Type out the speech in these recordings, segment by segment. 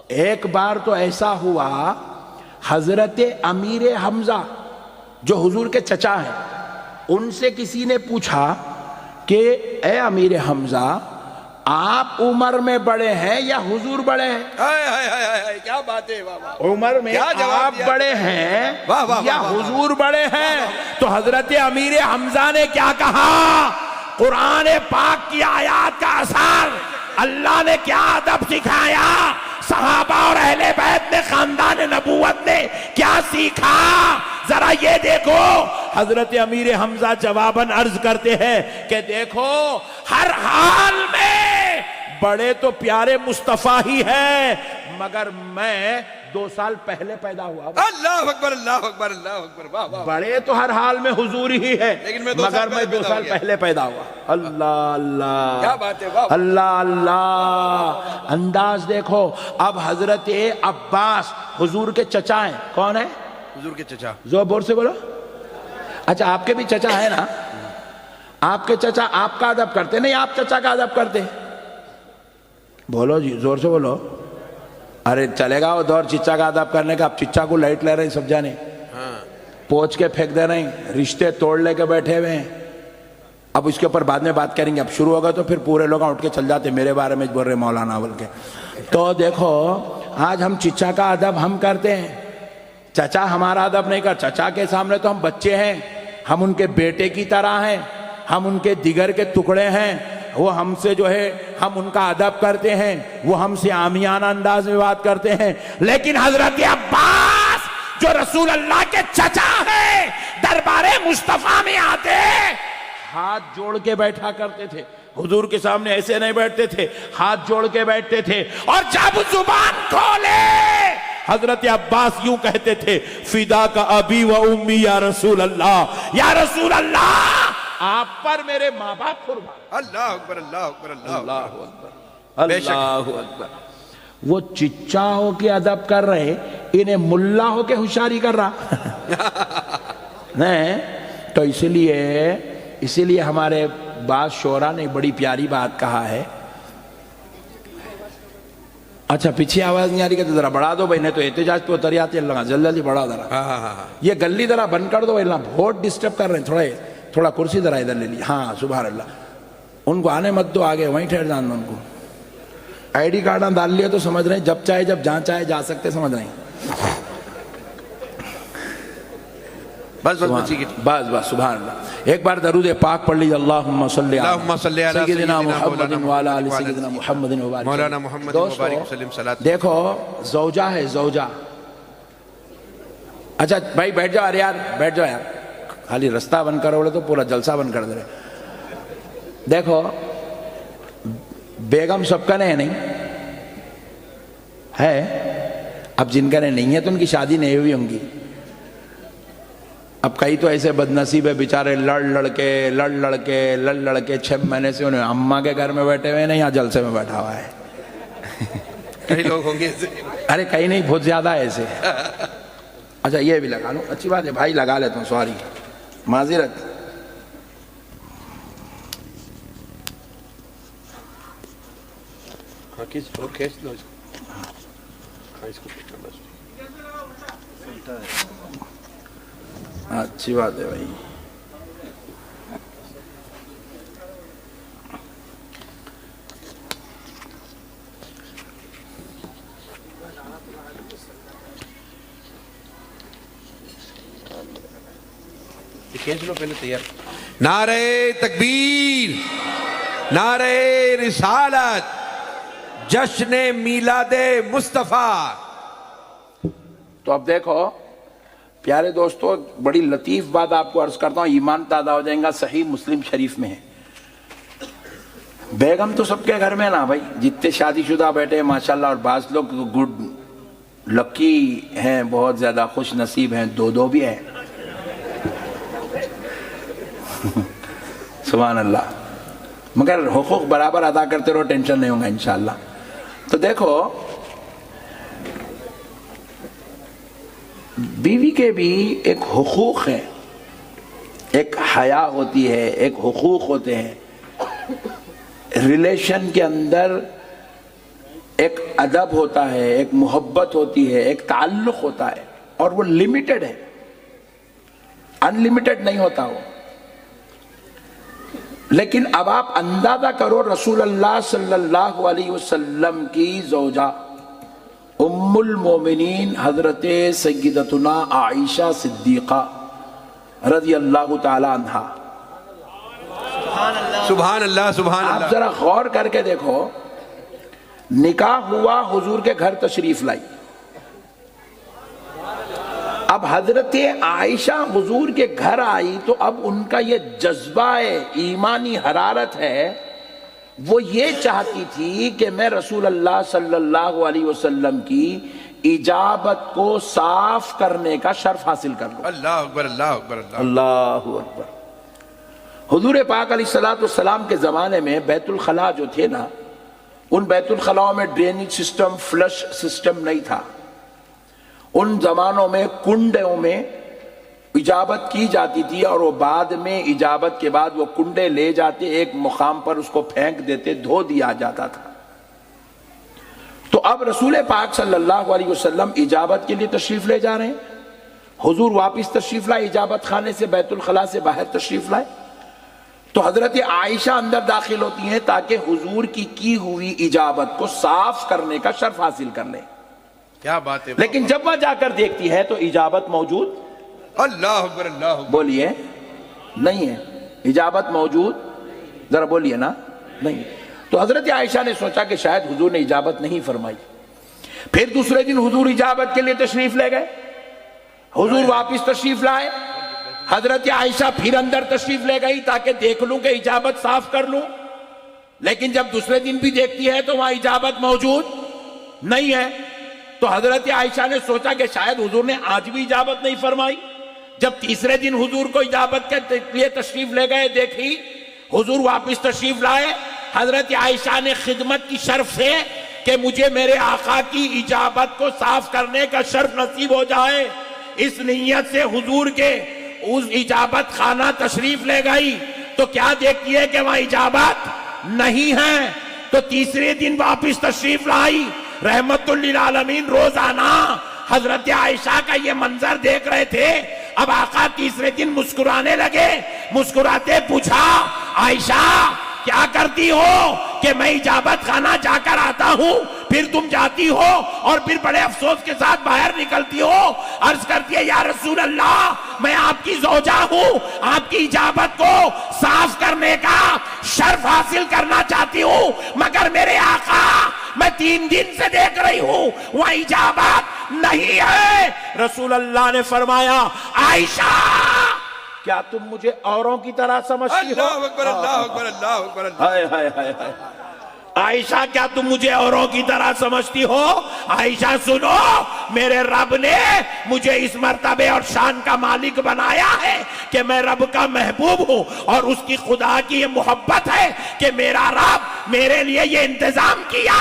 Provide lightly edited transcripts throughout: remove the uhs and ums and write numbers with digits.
ایک بار تو ایسا ہوا، حضرت امیر حمزہ جو حضور کے چچا ہیں، ان سے کسی نے پوچھا کہ اے امیر حمزہ، آپ عمر میں بڑے ہیں یا حضور بڑے ہیں؟ کیا بات ہے، عمر میں آپ بڑے ہیں یا حضور بڑے ہیں؟ تو حضرت امیر حمزہ نے کیا کہا؟ قرآن پاک کی آیات کا اثر، اللہ نے کیا ادب سکھایا، صحابہ اور اہل بیت نے، خاندان نبوت نے کیا سیکھا، ذرا یہ دیکھو۔ حضرت امیر حمزہ جواباً عرض کرتے ہیں کہ دیکھو، ہر حال میں بڑے تو پیارے مصطفیٰ ہی ہیں، مگر میں 2 سال پہلے پیدا ہوا۔ اللہ اکبر، اللہ اکبر، اللہ اکبر، واہ واہ۔ بڑے تو ہر حال میں حضور ہی ہے، مگر میں 2 سال پہلے پیدا ہوا۔ اللہ اللہ، کیا بات ہے، واہ واہ۔ اللہ اللہ، انداز دیکھو۔ اب حضرت عباس حضور کے چچا ہیں، کون ہیں؟ حضور کے چچا۔ زور سے بولو۔ اچھا، آپ کے بھی چچا ہے نا؟ آپ کے چچا آپ کا ادب کرتے نہیں، آپ چچا کا ادب کرتے؟ بولو جی، زور سے بولو۔ ارے چلے گا وہ دور چچا کا ادب کرنے کا؟ اب چچا کو لائٹ لے رہے ہیں سب جانے، پوچھ کے پھینک دے رہے ہیں، رشتے توڑ لے کے بیٹھے ہوئے ہیں۔ اب اس کے اوپر بعد میں بات کریں گے، اب شروع ہوگا تو پھر پورے لوگ اٹھ کے چل جاتے میرے بارے میں بول رہے مولانا بول کے۔ تو دیکھو، آج ہم چچا کا ادب ہم کرتے ہیں، چچا ہمارا ادب نہیں کر۔ چچا کے سامنے تو ہم بچے ہیں، ہم ان کے بیٹے کی طرح ہیں، ہم ان کے دیگر کے ٹکڑے ہیں، وہ ہم سے جو ہے ہم ان کا ادب کرتے ہیں، وہ ہم سے عامیانہ انداز میں بات کرتے ہیں۔ لیکن حضرت عباس جو رسول اللہ کے چچا ہیں، دربار مصطفیٰ میں آتے ہاتھ جوڑ کے بیٹھا کرتے تھے، حضور کے سامنے ایسے نہیں بیٹھتے تھے، ہاتھ جوڑ کے بیٹھتے تھے، اور جب زبان کھولے حضرت عباس یوں کہتے تھے، فدا کا ابی و امی یا رسول اللہ، یا رسول اللہ آپ پر میرے ماں باپ قربان۔ اللہ اکبر، اللہ اکبر، اللہ اکبر، اللہ اکبر۔ وہ چچا ہو کے ادب کر رہے، انہیں ملا ہو کے ہوشیاری کر رہا نہیں۔ تو اسی لیے ہمارے بعض شعراء نے بڑی پیاری بات کہا ہے۔ اچھا، پیچھے آواز نہیں آ رہی کہ ذرا بڑھا دو بھائی، نہیں تو احتجاج پہ اتر جاتے ہیں، جلدی بڑھا ذرا، یہ گلی ذرا بند کر دو بھائی، بہت ڈسٹرب کر رہے ہیں، تھوڑا کرسی ذرا ادھر لے لی۔ ہاں سبحان اللہ، ان کو آنے مت دو آگے، وہیں ٹھہر جانا ان کو۔ آئی ڈی کارڈ ڈال لیا تو سمجھ رہے ہیں جب چاہے جب جہاں چاہے جا سکتے، سمجھ رہے ہیں؟ بس سبحان اللہ۔ ایک بار درود پاک پڑھ لیجیے، اللہم صلی علی سیدنا محمد وعلی آل سیدنا محمد وبارک۔ مولانا محمد مبارک وسلم صلاۃ۔ دیکھو، زوجہ ہے، زوجہ۔ اچھا بھائی بیٹھ جاؤ، ارے یار بیٹھ جاؤ یار، خالی رستہ بند کرو بولے تو پورا جلسہ بند کر دے رہے۔ دیکھو، بیگم سب کا نہیں ہے، اب جن کا نہیں ہے تو ان کی شادی نہیں ہوئی ہوں گی۔ اب کئی تو ایسے بدنصیب ہے بیچارے، لڑ لڑ کے 6 مہینے سے انہیں اماں کے گھر میں بیٹھے ہوئے، نہیں یہاں جلسے میں بیٹھا ہوا ہے۔ کئی لوگ ہوں گے، ارے کئی نہیں، بہت زیادہ ہے ایسے۔ اچھا یہ بھی لگا لوں، اچھی بات ہے بھائی، لگا لیتا ہوں، سوری، معذرت۔ اچھی بات ہے بھائی۔ کھینچ لو پہلے، تیار۔ نعرہ تکبیر، نعرہ رسالت، جشن میلاد مصطفیٰ۔ تو اب دیکھو پیارے دوستو، بڑی لطیف بات آپ کو عرض کرتا ہوں، ایمان تازہ ہو جائیں گا، صحیح مسلم شریف میں ہے۔ بیگم تو سب کے گھر میں نا بھائی، جتنے شادی شدہ بیٹھے ہیں ماشاءاللہ، اور بعض لوگ گڈ لکی ہیں، بہت زیادہ خوش نصیب ہیں، 2 بھی ہیں، سبحان اللہ۔ مگر حقوق برابر ادا کرتے رہو، ٹینشن نہیں ہوگا انشاءاللہ۔ تو دیکھو، بیوی کے بھی ایک حقوق ہے، ایک حیا ہوتی ہے، ایک حقوق ہوتے ہیں۔ ریلیشن کے اندر ایک ادب ہوتا ہے، ایک محبت ہوتی ہے، ایک تعلق ہوتا ہے، اور وہ لمیٹڈ ہے، انلمیٹڈ نہیں ہوتا وہ. لیکن اب آپ اندازہ کرو رسول اللہ صلی اللہ علیہ وسلم کی زوجہ ام المومنین حضرت سیدتنا عائشہ صدیقہ رضی اللہ تعالی عنہا. سبحان اللہ سبحان آپ اللہ. ذرا غور کر کے دیکھو، نکاح ہوا، حضور کے گھر تشریف لائی. اب حضرت عائشہ حضور کے گھر آئی تو اب ان کا یہ جذبہ ایمانی حرارت ہے، وہ یہ چاہتی تھی کہ میں رسول اللہ صلی اللہ علیہ وسلم کی اجابت کو صاف کرنے کا شرف حاصل کر لوں. اللہ اکبر اللہ اکبر اللہ. اللہ اکبر. حضور پاک علیہ السلام کے زمانے میں بیت الخلاء جو تھے نا، ان بیت الخلاء میں ڈرینیج سسٹم، فلش سسٹم نہیں تھا. ان زمانوں میں کنڈوں میں اجابت کی جاتی تھی، اور وہ بعد میں اجابت کے بعد وہ کنڈے لے جاتے، ایک مقام پر اس کو پھینک دیتے، دھو دیا جاتا تھا. تو اب رسول پاک صلی اللہ علیہ وسلم اجابت کے لیے تشریف لے جا رہے ہیں. حضور واپس تشریف لائے، اجابت خانے سے، بیت الخلاء سے باہر تشریف لائے. تو حضرت عائشہ اندر داخل ہوتی ہیں تاکہ حضور کی ہوئی اجابت کو صاف کرنے کا شرف حاصل کر لیں. کیا بات ہے. لیکن جب وہ جا کر دیکھتی ہے تو اجابت موجود، اللہ اکبر اللہ اکبر. بولیے نہیں ہے، اجابت موجود، ذرا بولیے نا، نہیں. تو حضرت عائشہ نے سوچا کہ شاید حضور نے اجابت نہیں فرمائی. پھر دوسرے دن حضور اجابت کے لیے تشریف لے گئے. حضور واپس تشریف لائے. حضرت عائشہ پھر اندر تشریف لے گئی تاکہ دیکھ لوں کہ اجابت صاف کر لوں. لیکن جب دوسرے دن بھی دیکھتی ہے تو وہاں اجابت موجود نہیں ہے. تو حضرت عائشہ نے سوچا کہ شاید حضور نے آج بھی اجابت نہیں فرمائی. جب تیسرے دن حضور کو اجابت کے لیے تشریف لے گئے، دیکھی حضور واپس تشریف لائے. حضرت عائشہ نے خدمت کی شرف سے کہ مجھے میرے آقا کی اجابت کو صاف کرنے کا شرف نصیب ہو جائے، اس نیت سے حضور کے اس اجابت خانہ تشریف لے گئی. تو کیا دیکھتی ہے کہ وہاں اجابت نہیں ہے. تو تیسرے دن واپس تشریف لائی. رحمت للعالمین روزانہ حضرت عائشہ کا یہ منظر دیکھ رہے تھے. اب آقا تیسرے دن مسکرانے لگے. مسکراتے پوچھا، عائشہ کیا کرتی ہو؟ کہ میں اجابت خانہ جا کر آتا ہوں، پھر تم جاتی ہو اور پھر بڑے افسوس کے ساتھ باہر نکلتی ہو. عرض کرتی ہے، یا رسول اللہ میں آپ کی زوجہ ہوں، آپ کی اجابت کو صاف کرنے کا شرف حاصل کرنا چاہتی ہوں، مگر میرے آقا میں 3 دن سے دیکھ رہی ہوں وہاں اجابت نہیں ہے. رسول اللہ نے فرمایا، عائشہ کیا تم مجھے اوروں کی طرح سمجھتی ہو؟ اللہ اکبر اللہ اکبر اللہ اکبر اللہ. ہائے ہائے ہائے ہائے. عائشہ کیا تم مجھے اوروں کی طرح سمجھتی ہو؟ عائشہ سنو، میرے رب نے مجھے اس مرتبے اور شان کا مالک بنایا ہے کہ میں رب کا محبوب ہوں، اور اس کی خدا کی یہ محبت ہے کہ میرا رب میرے لیے یہ انتظام کیا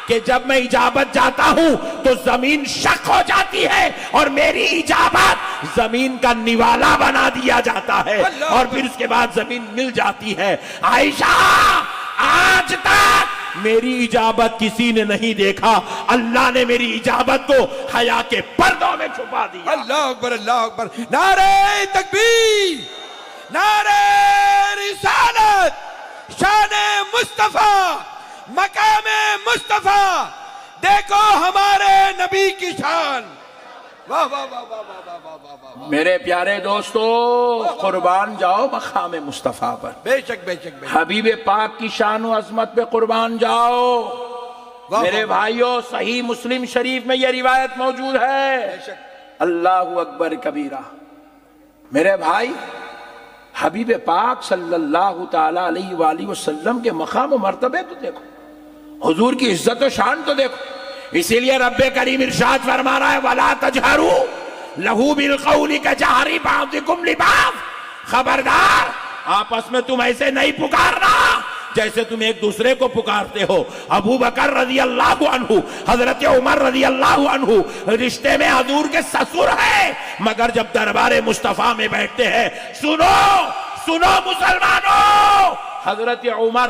کہ جب میں اجابت جاتا ہوں تو زمین شق ہو جاتی ہے اور میری اجابت زمین کا نوالا بنا دیا جاتا ہے، اور پھر اس کے بعد زمین مل جاتی ہے. عائشہ آج تک میری اجابت کسی نے نہیں دیکھا، اللہ نے میری اجابت کو حیا کے پردوں میں چھپا دیا. اللہ اکبر اللہ اکبر. نعرہ تکبیر، نعرہ رسالت، شان مصطفیٰ، مقام مصطفیٰ. دیکھو ہمارے نبی کی شان. واہ واہ واہ واہ واہ واہ واہ واہ. میرے پیارے دوستو، قربان جاؤ مقام مصطفیٰ پر. بے شک بے شک بے شک. حبیب پاک کی شان و عظمت پہ قربان جاؤ. میرے بھائیوں، صحیح مسلم شریف میں یہ روایت موجود ہے. اللہ اکبر کبیرہ. میرے بھائی، حبیب پاک صلی اللہ تعالی علیہ وآلہ وسلم کے مقام و مرتبے تو دیکھو، حضور کی عزت و شان تو دیکھو. اسی لیے رب کریم ارشاد فرما رہا ہے، وَلَا تَجْهَرُوا لَهُ بِالْقَوْلِ كَجَهْرِ بَعْضِكُمْ لِبَعْضٍ. خبردار، آپس میں تم ایسے نہیں پکارنا جیسے تم ایک دوسرے کو پکارتے ہو. ابو بکر رضی اللہ عنہ، حضرت عمر رضی اللہ عنہ رشتے میں حضور کے سسر ہے، مگر جب دربار مصطفیٰ میں بیٹھتے ہیں، سنو سنو مسلمانوں، حضرت عمر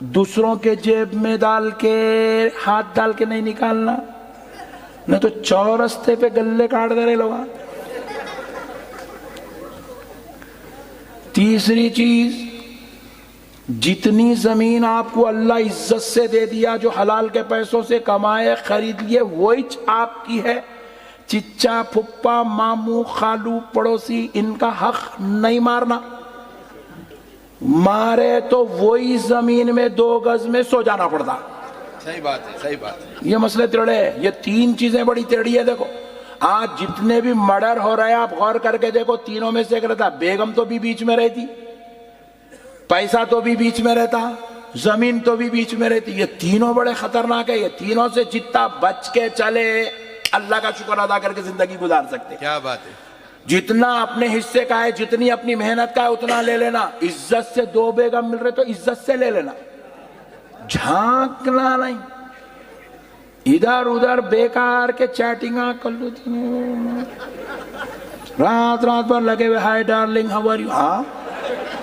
دوسروں کے جیب میں ڈال کے ہاتھ ڈال کے نہیں نکالنا، نہ تو چورستے پہ گلے کاٹ دے رہے لوگ۔ تیسری چیز، جتنی زمین آپ کو اللہ عزت سے دے دیا، جو حلال کے پیسوں سے کمائے خرید لیے، وہی آپ کی ہے۔ چچا، پھپا، ماموں، خالو، پڑوسی، ان کا حق نہیں مارنا۔ مارے تو وہی زمین میں 2 گز میں سو جانا پڑتا۔ صحیح بات ہے، صحیح بات ہے۔ یہ مسئلے ٹیڑھے ہیں، یہ 3 چیزیں بڑی ٹیڑھی ہے۔ دیکھو آج جتنے بھی مرڈر ہو رہے ہیں، آپ غور کر کے دیکھو، تینوں میں سے ایک رہتا، بیگم تو بھی بیچ میں رہتی، پیسہ تو بھی بیچ میں رہتا، زمین تو بھی بیچ میں رہتی۔ یہ تینوں بڑے خطرناک ہے۔ یہ تینوں سے جتنا بچ کے چلے، اللہ کا شکر ادا کر کے زندگی گزار سکتے۔ کیا بات ہے۔ جتنا اپنے حصے کا ہے، جتنی اپنی محنت کا ہے، اتنا لے لینا۔ عزت سے 2 بیگم مل رہے تو عزت سے لے لینا، جھانکنا نہیں۔ ادھر ادھر بیکار کے چیٹنگاں کر لو، رات رات بھر لگے ہوئے، hi darling how are you. ہاں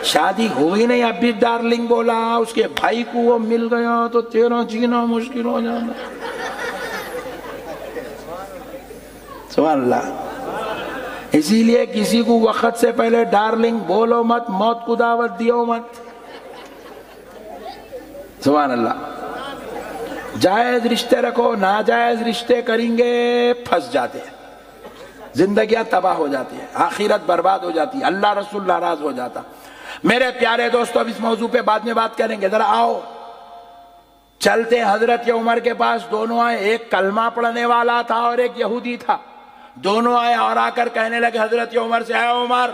شادی ہوئی نہیں، اب بھی ڈارلنگ بولا، اس کے بھائی کو وہ مل گیا تو تیرا جینا مشکل ہو جانا۔ سبحان اللہ۔ اسی لیے کسی کو وقت سے پہلے ڈارلنگ بولو مت، موت کو دعوت دیو مت۔ سبحان اللہ۔ جائز رشتے رکھو، ناجائز رشتے کریں گے پھنس جاتے ہیں، زندگیاں تباہ ہو جاتی ہے، آخرت برباد ہو جاتی ہے، اللہ رسول ناراض ہو جاتا۔ میرے پیارے دوستو، اب اس موضوع پہ بعد میں بات کریں گے، ذرا آؤ چلتے ہیں حضرت عمر کے پاس۔ دونوں آئے، ایک کلمہ پڑھنے والا تھا اور ایک یہودی تھا۔ دونوں آئے اور آ کر کہنے لگے حضرت عمر سے، اے عمر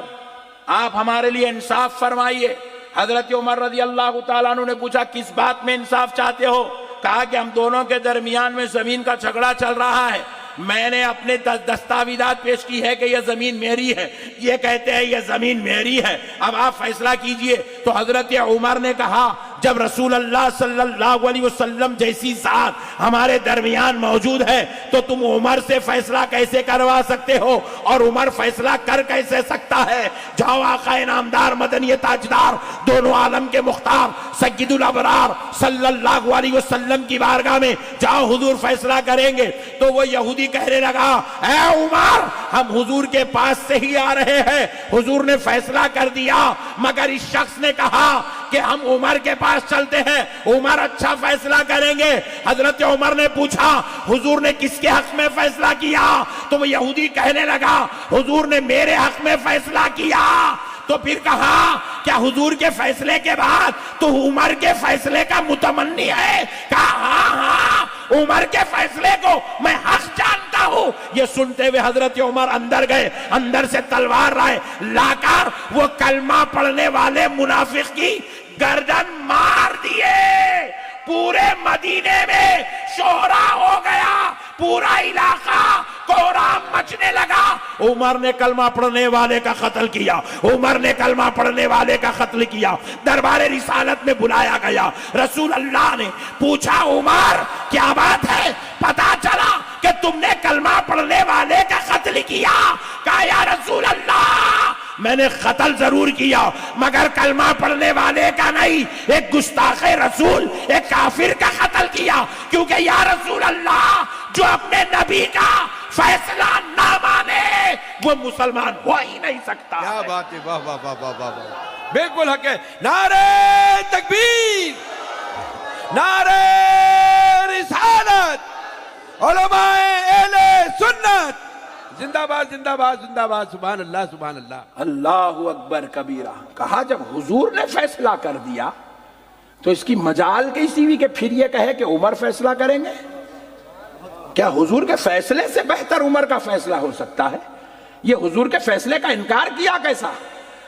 آپ ہمارے لیے انصاف فرمائیے۔ حضرت عمر رضی اللہ تعالیٰ عنہ نے پوچھا کس بات میں انصاف چاہتے ہو؟ کہا کہ ہم دونوں کے درمیان میں زمین کا جھگڑا چل رہا ہے، میں نے اپنے دستاویزات پیش کی ہے کہ یہ زمین میری ہے، یہ کہتے ہیں یہ زمین میری ہے، اب آپ فیصلہ کیجئے۔ تو حضرت عمر نے کہا جب رسول اللہ صلی اللہ علیہ وسلم جیسی ذات ہمارے درمیان موجود ہے تو تم عمر سے فیصلہ کیسے کروا سکتے ہو؟ اور عمر فیصلہ کر کیسے سکتا ہے؟ جاؤ آقا نامدار مدنی تاجدار دونوں عالم کے مختار سید الابرار صلی اللہ علیہ وسلم کی بارگاہ میں جاؤ، حضور فیصلہ کریں گے۔ تو وہ یہودی کہنے لگا اے عمر ہم حضور کے پاس سے ہی آ رہے ہیں، حضور نے فیصلہ کر دیا، مگر اس شخص نے کہا کہ ہم عمر کے پاس چلتے ہیں، عمر اچھا فیصلہ کریں گے۔ حضرت عمر نے پوچھا حضور نے کس کے حق میں فیصلہ کیا؟ تو وہ یہودی کہنے لگا حضور نے میرے حق میں فیصلہ کیا۔ تو پھر کہا کیا حضور کے فیصلے کے بعد تو عمر کے فیصلے کا متمنی ہے؟ کہا ہاں ہاں عمر کے فیصلے کو میں حق جانتا ہوں۔ یہ سنتے ہوئے حضرت عمر اندر گئے، اندر سے تلوار لائے، لا کر وہ کلمہ پڑھنے والے منافق کی گردن مار دیے۔ پورے مدینے میں شہرا ہو گیا، پورا علاقہ کوہرام مچنے لگا۔ عمر نے کلمہ پڑھنے والے کا قتل کیا، عمر نے کلمہ پڑھنے والے کا قتل کیا۔ دربار رسالت میں بلایا گیا، رسول اللہ نے پوچھا عمر کیا بات ہے؟ پتا چلا کہ تم نے کلمہ پڑھنے والے کا قتل کیا۔ کہا یا رسول اللہ میں نے قتل ضرور کیا مگر کلمہ پڑھنے والے کا نہیں، ایک گستاخ رسول، ایک کافر کا قتل کیا، کیونکہ یا رسول اللہ جو اپنے نبی کا فیصلہ نہ مانے وہ مسلمان ہو ہی نہیں سکتا۔ کیا بات ہے، واہ واہ واہ واہ واہ، بالکل حق ہے۔ نعرہ تکبیر، نعرہ رسالت، علماء اہل سنت زندہ باد زندہ باد زندہ باد، سبحان اللہ سبحان اللہ۔ اللہ اکبر کبیرہ۔ کہا جب حضور نے فیصلہ کر دیا تو اس کی مجال کیسی ہوئی کہ پھر یہ کہے کہ عمر فیصلہ کریں گے؟ کیا حضور کے فیصلے سے بہتر عمر کا فیصلہ ہو سکتا ہے؟ یہ حضور کے فیصلے کا انکار کیا کیسا؟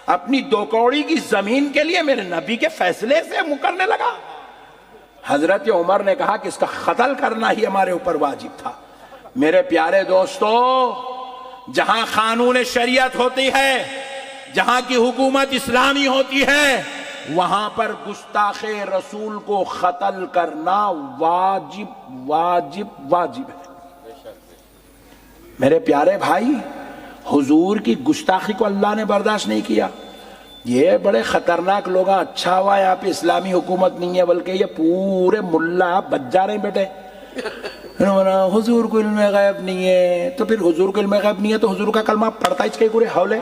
اپنی 2 کوڑی کی زمین کے لیے میرے نبی کے فیصلے سے مکرنے لگا۔ حضرت عمر نے کہا کہ اس کا قتل کرنا ہی ہمارے اوپر واجب تھا۔ میرے پیارے دوستو، جہاں قانون شریعت ہوتی ہے، جہاں کی حکومت اسلامی ہوتی ہے، وہاں پر گستاخ رسول کو قتل کرنا واجب واجب واجب ہے۔ میرے پیارے بھائی، حضور کی گستاخی کو اللہ نے برداشت نہیں کیا۔ یہ بڑے خطرناک لوگ ہیں. اچھا ہوا یہاں پہ اسلامی حکومت نہیں ہے بلکہ یہ پورے ملا بچ جا رہے ہیں بیٹے. حضور کو علم غیب نہیں ہے, تو پھر حضور کو علم غیب نہیں ہے تو حضور کا کلمہ پڑھتا اس کے پورے حولے.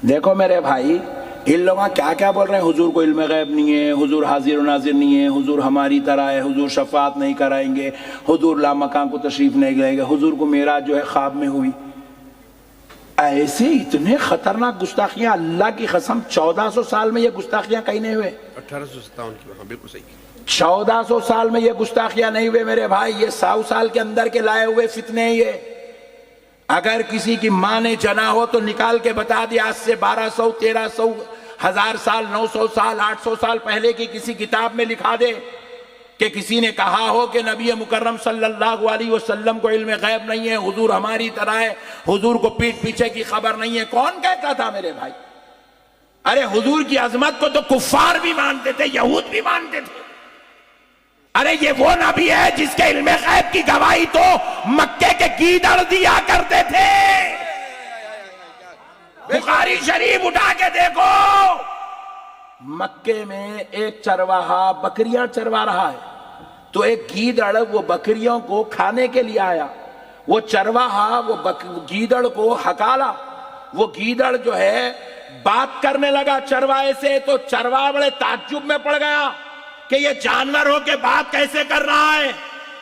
دیکھو میرے بھائی, ان لوگ کیا کیا بول رہے ہیں, حضور کو علم غیب نہیں ہے, حضور حاضر و ناظر نہیں ہے, حضور ہماری طرح ہے, حضور شفاعت نہیں کرائیں گے, حضور لامکان کو تشریف نہیں لائیں گے, حضور کو معراج جو ہے خواب میں ہوئی. ایسے اتنے خطرناک گستاخیاں, اللہ کی قسم 1400 سال میں یہ گستاخیاں کہیں نہیں ہوئے. 1857 کی, ہاں بالکل صحیح. 1400 سال میں یہ گستاخیاں نہیں ہوئے میرے بھائی, یہ 100 سال کے اندر کے لائے ہوئے فتنے ہیں یہ. اگر کسی کی ماں نے جنا ہو تو نکال کے بتا دیا آج سے 1200 1300 1000 سال 900 سال 800 سال پہلے کی کسی کتاب میں لکھا دے کہ کسی نے کہا ہو کہ نبی مکرم صلی اللہ علیہ وسلم کو علم غیب نہیں ہے, حضور ہماری طرح ہے, حضور کو پیٹ پیچھے کی خبر نہیں ہے. کون کہتا تھا میرے بھائی؟ ارے حضور کی عظمت کو تو کفار بھی مانتے تھے, یہود بھی مانتے تھے. ارے یہ وہ نبی ہے جس کے علم غیب کی گواہی تو مکے کے گیدڑ دیا کرتے تھے. بخاری شریف اٹھا کے دیکھو, مکے میں ایک چرواہا بکریاں چروا رہا ہے, تو ایک گیدڑ وہ بکریوں کو کھانے کے لیے آیا. وہ چرواہا وہ گیدڑ کو ہکالا. وہ گیدڑ جو ہے بات کرنے لگا چرواہے سے, تو چرواہا بڑے تعجب میں پڑ گیا کہ یہ جانوروں کے بات کیسے کر رہا ہے,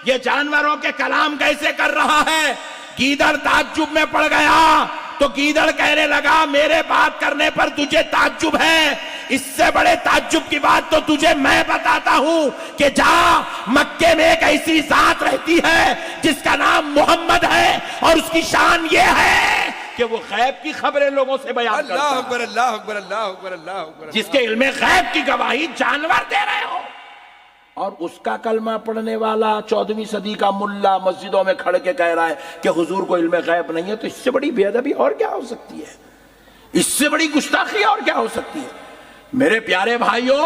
یہ جانوروں کے کلام کیسے کر رہا ہے. گیدڑ تعجب میں پڑ گیا تو گیدڑ کہنے لگا میرے بات کرنے پر تجھے تعجب ہے, اس سے بڑے تعجب کی بات تو تجھے میں بتاتا ہوں کہ جا مکے میں ایک ایسی ذات رہتی ہے جس کا نام محمد ہے, اور اس کی شان یہ ہے کہ وہ غیب کی خبریں لوگوں سے بیان کرتا ہے. اللہ اکبر, اللہ اکبر, اللہ اکبر, اللہ اکبر. جس کے علم غیب کی گواہی جانور دے رہے ہو, اور اس کا کلمہ پڑھنے والا 14ویں صدی کا ملا مسجدوں میں کھڑ کے کہہ رہا ہے کہ حضور کو علم غیب نہیں ہے. تو اس سے بڑی بے ادبی اور کیا ہو سکتی ہے, اس سے بڑی گستاخی اور کیا ہو سکتی ہے. میرے پیارے بھائیوں,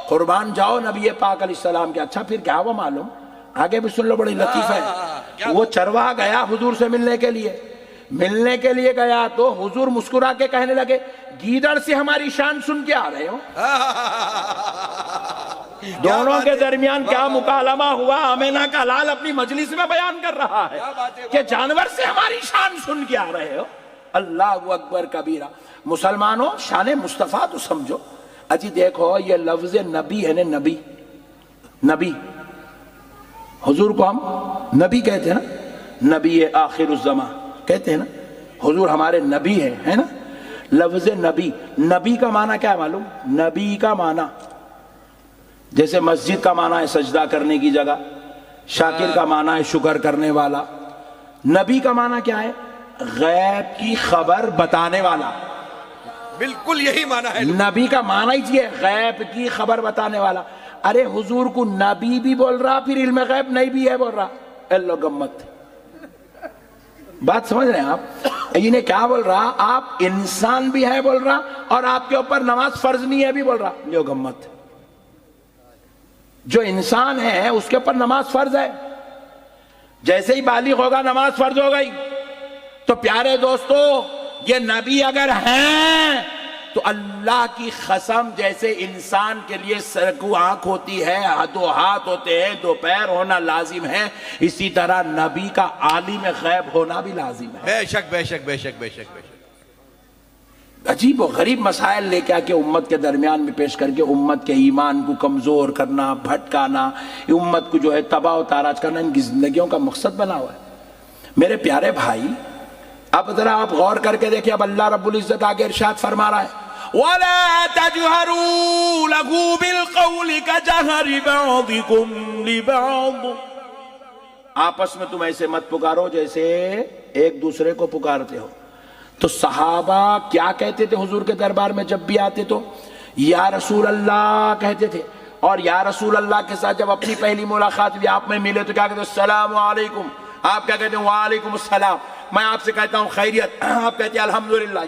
قربان جاؤ نبی پاک علیہ السلام کے. اچھا پھر کیا ہوا معلوم, آگے بھی سن لو, بڑی لطیف ہے. وہ چرواہا گیا حضور سے ملنے کے لیے گیا تو حضور مسکرا کے کہنے لگے گیدڑ سے ہماری شان سن کے آ رہے ہو. دونوں کے درمیان کیا مکالمہ ہوا, آمینہ کا لال اپنی مجلس میں بیان کر رہا ہے کہ جانور سے ہماری شان سن کے آ رہے ہو. اللہ اکبر کبیرہ. مسلمانوں, شان مصطفیٰ تو سمجھو. اجی دیکھو یہ لفظ نبی ہے نا, نبی, حضور کو ہم نبی کہتے ہیں نا, نبی آخر الزمان کہتے ہیں نا, حضور ہمارے نبی ہیں, ہے نا. لفظ نبی کا معنی کیا ہے معلوم؟ نبی کا معنی جیسے مسجد کا معنی ہے سجدہ کرنے کی جگہ, شاکر کا معنی ہے شکر کرنے والا. نبی کا معنی کیا ہے؟ غیب کی خبر بتانے والا. بالکل یہی معنی ہے. نبی کا معنی ہی ہے غیب کی خبر بتانے والا. ارے حضور کو نبی بھی بول رہا, پھر علم غیب نہیں بھی ہے بول رہا. اللہ گمت. بات سمجھ رہے ہیں آپ؟ انہیں کیا بول رہا, آپ انسان بھی ہے بول رہا, اور آپ کے اوپر نماز فرض نہیں ہے بھی بول رہا. یہ گمت. جو انسان ہے اس کے اوپر نماز فرض ہے, جیسے ہی بالغ ہوگا نماز فرض ہو گئی. تو پیارے دوستو, یہ نبی اگر ہیں تو اللہ کی قسم جیسے انسان کے لیے سر کو آنکھ ہوتی ہے, 2 ہاتھ ہوتے ہیں, 2 پیر ہونا لازم ہے, اسی طرح نبی کا عالم غیب ہونا بھی لازم ہے. بے شک بے شک بے شک بے شک بے شک. عجیب و غریب مسائل لے کے آ کے امت کے درمیان میں پیش کر کے امت کے ایمان کو کمزور کرنا, بھٹکانا, امت کو جو ہے تباہ و تاراج کرنا, ان کی زندگیوں کا مقصد بنا ہوا ہے. میرے پیارے بھائی, اب ذرا آپ غور کر کے دیکھیں, اب اللہ رب العزت آگے ارشاد فرما رہا ہے وَلَا تَجْهَرُوا لَهُ بِالْقَوْلِ كَجَهْرِ بَعْضِكُمْ لِبَعْضٍ. آپس میں تم ایسے مت پکارو جیسے ایک دوسرے کو پکارتے ہو. تو صحابہ کیا کہتے تھے حضور کے دربار میں جب بھی آتے تو یا رسول اللہ کہتے تھے, اور یا رسول اللہ کے ساتھ جب اپنی پہلی ملاقات بھی آپ میں ملے تو کیا کہتے ہیں السلام علیکم. آپ کیا کہتے ہیں وعلیکم السلام. میں آپ سے کہتا ہوں خیریت, آپ کہتے ہیں الحمدللہ.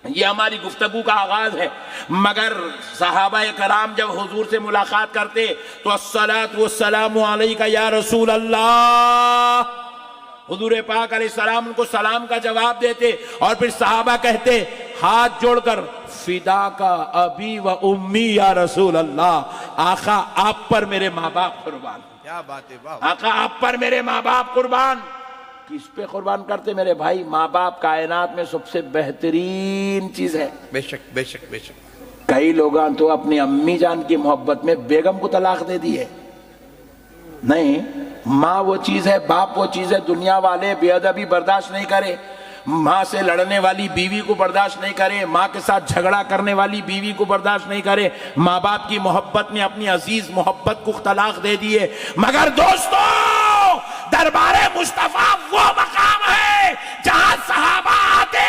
یہ ہماری گفتگو کا آغاز ہے. مگر صحابہ کرام جب حضور سے ملاقات کرتے تو الصلاۃ والسلام علیک یا رسول اللہ, حضور پاک علیہ السلام ان کو سلام کا جواب دیتے اور پھر صحابہ کہتے ہاتھ جوڑ کر فدا کا ابی و امی یا رسول اللہ، آقا آپ پر میرے ماں باپ قربان، کیا بات ہے، واہ آقا آپ پر میرے ماں باپ قربان۔ کس پہ قربان کرتے میرے بھائی؟ ماں باپ کائنات میں سب سے بہترین چیز ہے۔ بے شک بے شک بے شک۔ کئی لوگاں تو اپنی امی جان کی محبت میں بیگم کو طلاق دے دی ہے۔ نہیں، ماں وہ چیز ہے، باپ وہ چیز ہے، دنیا والے بے ادبی برداشت نہیں کرے، ماں سے لڑنے والی بیوی کو برداشت نہیں کرے، ماں کے ساتھ جھگڑا کرنے والی بیوی کو برداشت نہیں کرے، ماں باپ کی محبت میں اپنی عزیز محبت کو طلاق دے دیے۔ مگر دوستو، دربار مصطفیٰ وہ مقام ہے جہاں صحابہ آتے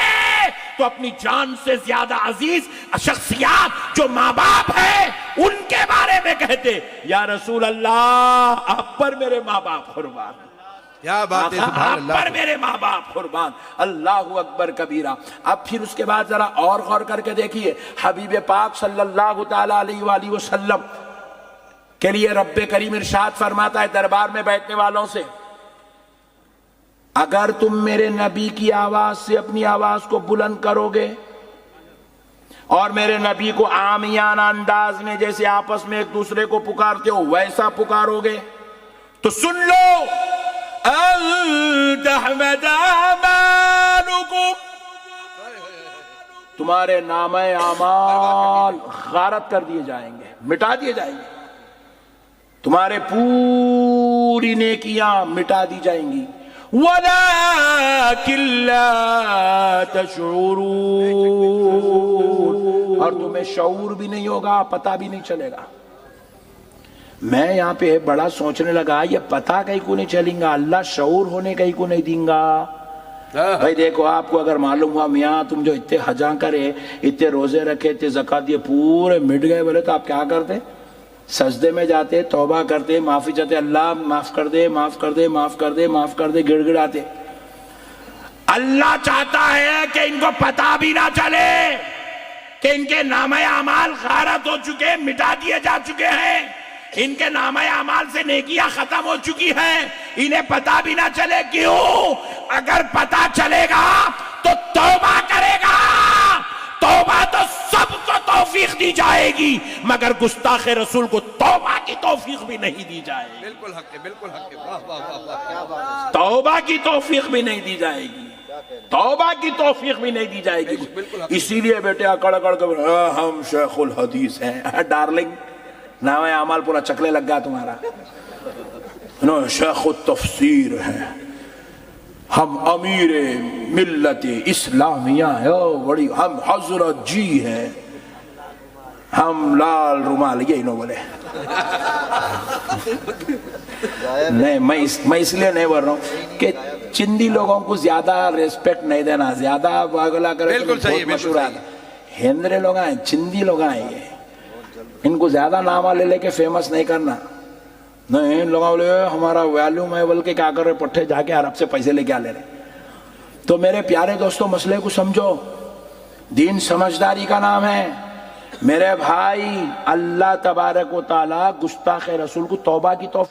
تو اپنی جان سے زیادہ عزیز شخصیات جو ماں باپ ہیں ان کے بارے میں کہتے یا رسول اللہ آپ پر میرے ماں باپ قربان، کیا بات ہے، سبحان آپ اللہ۔ پر میرے ماں باپ قربان۔ اللہ اکبر کبیرہ۔ اب پھر اس کے بعد ذرا اور غور کر کے دیکھیے، حبیب پاک صلی اللہ تعالی علیہ وآلہ وسلم کے لیے رب کریم ارشاد فرماتا ہے دربار میں بیٹھنے والوں سے، اگر تم میرے نبی کی آواز سے اپنی آواز کو بلند کرو گے اور میرے نبی کو عامیانہ انداز میں جیسے آپس میں ایک دوسرے کو پکارتے ہو ویسا پکارو گے تو سن لو، ان تحمد اعمالکم، تمہارے نامہ اعمال غارت کر دیے جائیں گے، مٹا دیے جائیں گے، تمہارے پوری نیکیاں مٹا دی جائیں گی۔ وَلَكِنْ لَا تَشْعُرُونَ، اور تمہیں شعور بھی نہیں ہوگا، پتہ بھی نہیں چلے گا۔ میں یہاں پہ بڑا سوچنے لگا یہ پتہ کہیں کو نہیں چلیں گا، اللہ شعور ہونے کہیں کو نہیں دیں گا۔ بھائی دیکھو، آپ کو اگر معلوم ہوا میاں تم جو اتنے حجاں کرے، اتنے روزے رکھے، اتنے زکوٰۃ دیے، پورے مٹ گئے بولے تو آپ کیا کرتے؟ سجدے میں جاتے، توبہ کرتے، معافی چاہتے، اللہ معاف کر دے، معاف کر دے، معاف کر دے، معاف کر دے، گڑ گڑاتے۔ اللہ چاہتا ہے کہ ان کو پتہ بھی نہ چلے کہ ان کے نامہ اعمال غارت ہو چکے، مٹا دیے جا چکے ہیں، ان کے نامہ اعمال سے نیکیاں ختم ہو چکی ہیں، انہیں پتہ بھی نہ چلے۔ کیوں؟ اگر پتہ چلے گا تو توبہ کرے گا، توبہ تو سب کو توفیق دی جائے گی مگر گستاخ رسول کو توبہ کی توفیق بھی نہیں دی جائے گی، بالکل حق ہے، بالکل حق ہے، واہ واہ واہ واہ۔ توبہ کی توفیق بھی نہیں دی جائے گی، توبہ کی توفیق بھی نہیں دی جائے گی۔ اسی لیے بیٹے اکڑ اکڑ کے ہم شیخ الحدیث ہیں، ڈارلنگ نام اعمال پورا چکلے لگ گیا تمہارا، نو شیخ التفسیر ہے، ہم امیر ملت اسلامیہ ہے، بڑی ہم حضرت جی ہیں، ہم لال رومال، یہی نو بولے۔ نہیں، میں اس لیے نہیں بول رہا ہوں کہ چندی لوگوں کو زیادہ ریسپیکٹ نہیں دینا، زیادہ باگلا کرے، بالکل صحیح، مشہور ہے۔ ہندرے لوگ ہیں، چندی لوگ ہیں، یہ ان کو زیادہ نامہ لے لے کے فیمس نہیں کرنا۔ نہیں، لوگ بولے ہمارا ویلیوم ہے، بول کے کیا کر رہے، پٹھے جا کے عرب سے پیسے لے کے آ لے رہے۔ تو میرے پیارے دوستوں، مسئلے کو سمجھو، دین سمجھداری کا نام ہے۔ میرے بھائی، اللہ تبارک و تعالی گستاخ رسول کو توبہ کی توفیق